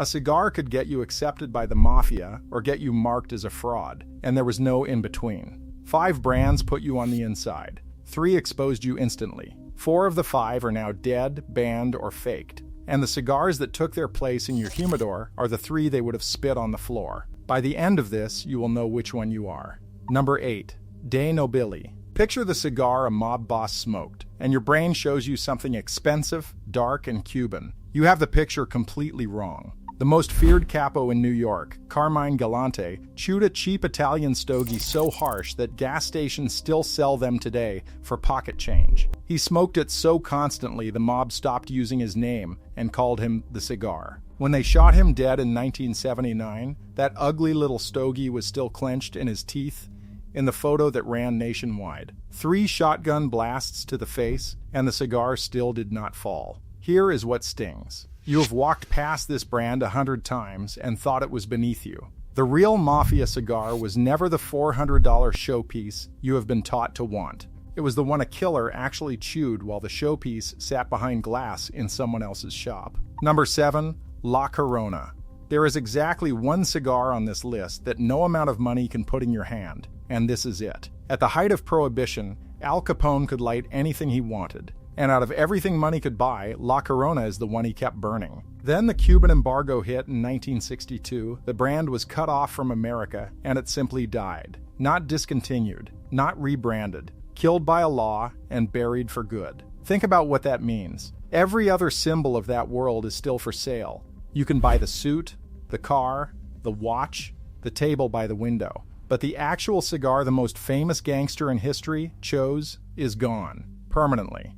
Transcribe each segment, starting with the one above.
A cigar could get you accepted by the Mafia or get you marked as a fraud, and there was no in-between. 5 brands put you on the inside. 3 exposed you instantly. 4 of the 5 are now dead, banned, or faked. And the cigars that took their place in your humidor are the 3 they would have spit on the floor. By the end of this, you will know which one you are. Number 8. De Nobili. Picture the cigar a mob boss smoked, and your brain shows you something expensive, dark, and Cuban. You have the picture completely wrong. The most feared capo in New York, Carmine Galante, chewed a cheap Italian stogie so harsh that gas stations still sell them today for pocket change. He smoked it so constantly the mob stopped using his name and called him the Cigar. When they shot him dead in 1979, that ugly little stogie was still clenched in his teeth in the photo that ran nationwide. 3 shotgun blasts to the face, and the cigar still did not fall. Here is what stings. You have walked past this brand 100 times and thought it was beneath you. The real Mafia cigar was never the $400 showpiece you have been taught to want. It was the one a killer actually chewed while the showpiece sat behind glass in someone else's shop. Number 7. La Corona. There is exactly one cigar on this list that no amount of money can put in your hand, and this is it. At the height of Prohibition, Al Capone could light anything he wanted. And out of everything money could buy, La Corona is the one he kept burning. Then the Cuban embargo hit in 1962, the brand was cut off from America, and it simply died. Not discontinued, not rebranded, killed by a law, and buried for good. Think about what that means. Every other symbol of that world is still for sale. You can buy the suit, the car, the watch, the table by the window. But the actual cigar the most famous gangster in history chose is gone, permanently.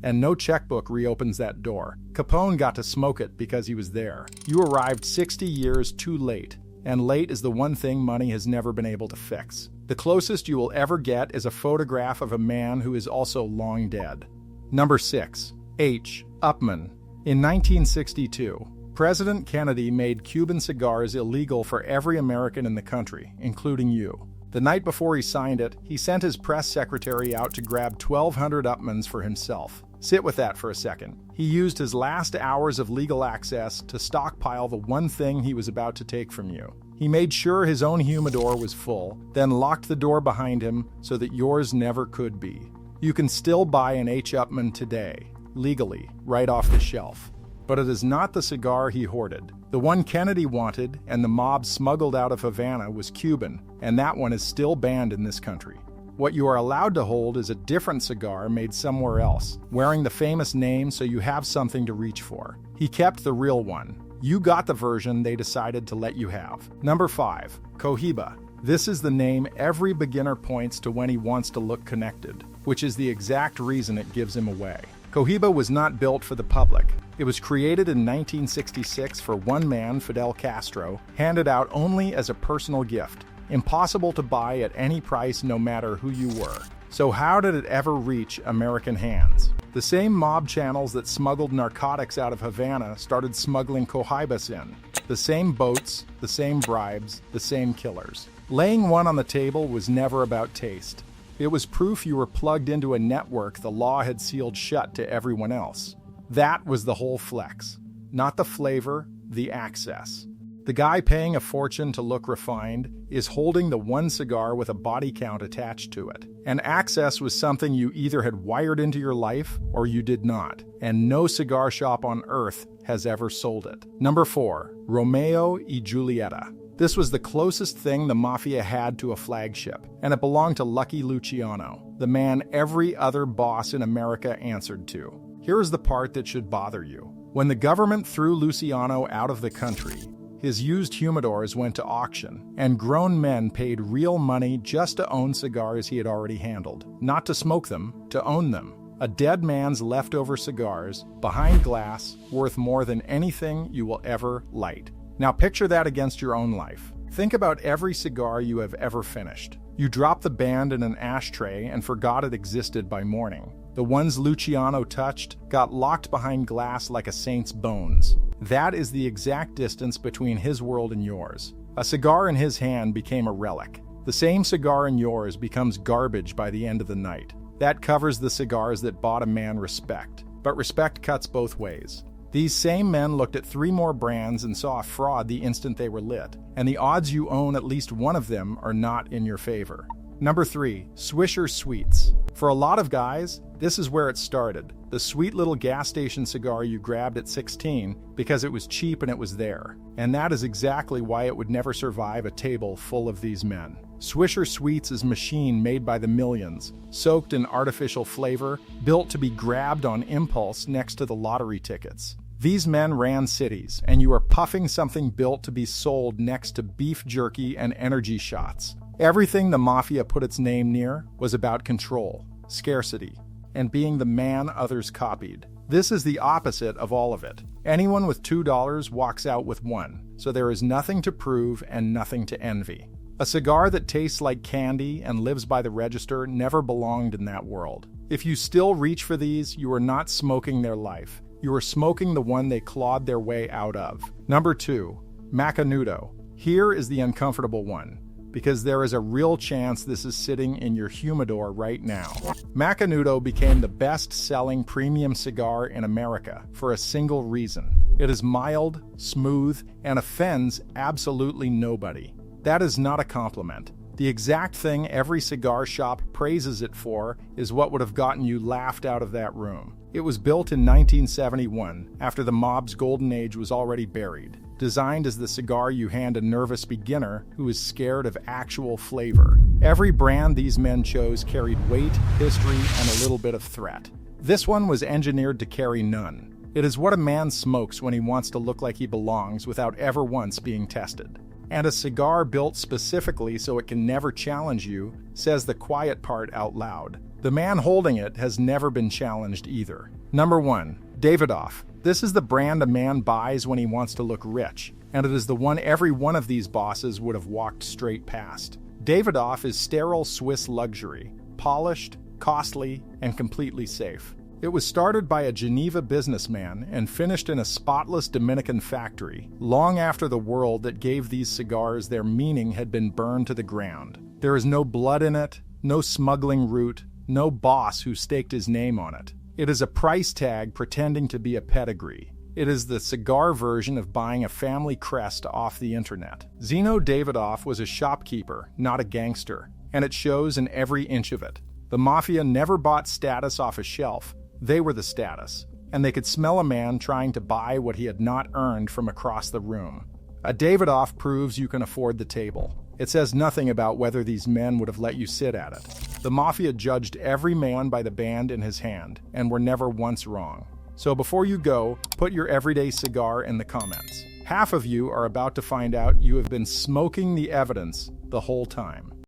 And no checkbook reopens that door. Capone got to smoke it because he was there. You arrived 60 years too late, and late is the one thing money has never been able to fix. The closest you will ever get is a photograph of a man who is also long dead. Number 6. H. Upmann. In 1962, President Kennedy made Cuban cigars illegal for every American in the country, including you. The night before he signed it, he sent his press secretary out to grab 1,200 Upmanns for himself. Sit with that for a second. He used his last hours of legal access to stockpile the one thing he was about to take from you. He made sure his own humidor was full, then locked the door behind him so that yours never could be. You can still buy an H. Upmann today, legally, right off the shelf. But it is not the cigar he hoarded. The one Kennedy wanted and the mob smuggled out of Havana was Cuban, and that one is still banned in this country. What you are allowed to hold is a different cigar made somewhere else, wearing the famous name so you have something to reach for. He kept the real one. You got the version they decided to let you have. Number 5. Cohiba. This is the name every beginner points to when he wants to look connected, which is the exact reason it gives him away. Cohiba was not built for the public. It was created in 1966 for one man, Fidel Castro, handed out only as a personal gift. Impossible to buy at any price no matter who you were. So how did it ever reach American hands? The same mob channels that smuggled narcotics out of Havana started smuggling cohibas in. The same boats, the same bribes, the same killers. Laying one on the table was never about taste. It was proof you were plugged into a network the law had sealed shut to everyone else. That was the whole flex. Not the flavor, the access. The guy paying a fortune to look refined is holding the one cigar with a body count attached to it. And access was something you either had wired into your life or you did not. And no cigar shop on earth has ever sold it. Number 4. Romeo y Julieta. This was the closest thing the Mafia had to a flagship, and it belonged to Lucky Luciano, the man every other boss in America answered to. Here is the part that should bother you. When the government threw Luciano out of the country, his used humidors went to auction, and grown men paid real money just to own cigars he had already handled. Not to smoke them, to own them. A dead man's leftover cigars, behind glass, worth more than anything you will ever light. Now picture that against your own life. Think about every cigar you have ever finished. You dropped the band in an ashtray and forgot it existed by morning. The ones Luciano touched got locked behind glass like a saint's bones. That is the exact distance between his world and yours. A cigar in his hand became a relic. The same cigar in yours becomes garbage by the end of the night. That covers the cigars that bought a man respect. But respect cuts both ways. These same men looked at 3 more brands and saw a fraud the instant they were lit, and the odds you own at least one of them are not in your favor. Number 3. Swisher Sweets. For a lot of guys, this is where it started. The sweet little gas station cigar you grabbed at 16 because it was cheap and it was there. And that is exactly why it would never survive a table full of these men. Swisher Sweets is a machine made by the millions, soaked in artificial flavor, built to be grabbed on impulse next to the lottery tickets. These men ran cities, and you are puffing something built to be sold next to beef jerky and energy shots. Everything the Mafia put its name near was about control, scarcity, and being the man others copied. This is the opposite of all of it. Anyone with $2 walks out with 1, so there is nothing to prove and nothing to envy. A cigar that tastes like candy and lives by the register never belonged in that world. If you still reach for these, you are not smoking their life. You are smoking the one they clawed their way out of. Number 2. Macanudo. Here is the uncomfortable one, because there is a real chance this is sitting in your humidor right now. Macanudo became the best-selling premium cigar in America for a single reason. It is mild, smooth, and offends absolutely nobody. That is not a compliment. The exact thing every cigar shop praises it for is what would have gotten you laughed out of that room. It was built in 1971, after the mob's golden age was already buried. Designed as the cigar you hand a nervous beginner who is scared of actual flavor. Every brand these men chose carried weight, history, and a little bit of threat. This one was engineered to carry none. It is what a man smokes when he wants to look like he belongs without ever once being tested. And a cigar built specifically so it can never challenge you says the quiet part out loud. The man holding it has never been challenged either. Number 1. Davidoff. This is the brand a man buys when he wants to look rich, and it is the one every one of these bosses would have walked straight past. Davidoff is sterile Swiss luxury, polished, costly, and completely safe. It was started by a Geneva businessman and finished in a spotless Dominican factory, long after the world that gave these cigars their meaning had been burned to the ground. There is no blood in it, no smuggling route, no boss who staked his name on it. It is a price tag pretending to be a pedigree. It is the cigar version of buying a family crest off the internet. Zino Davidoff was a shopkeeper, not a gangster, and it shows in every inch of it. The Mafia never bought status off a shelf. They were the status, and they could smell a man trying to buy what he had not earned from across the room. A Davidoff proves you can afford the table. It says nothing about whether these men would have let you sit at it. The Mafia judged every man by the band in his hand, and were never once wrong. So before you go, put your everyday cigar in the comments. Half of you are about to find out you have been smoking the evidence the whole time.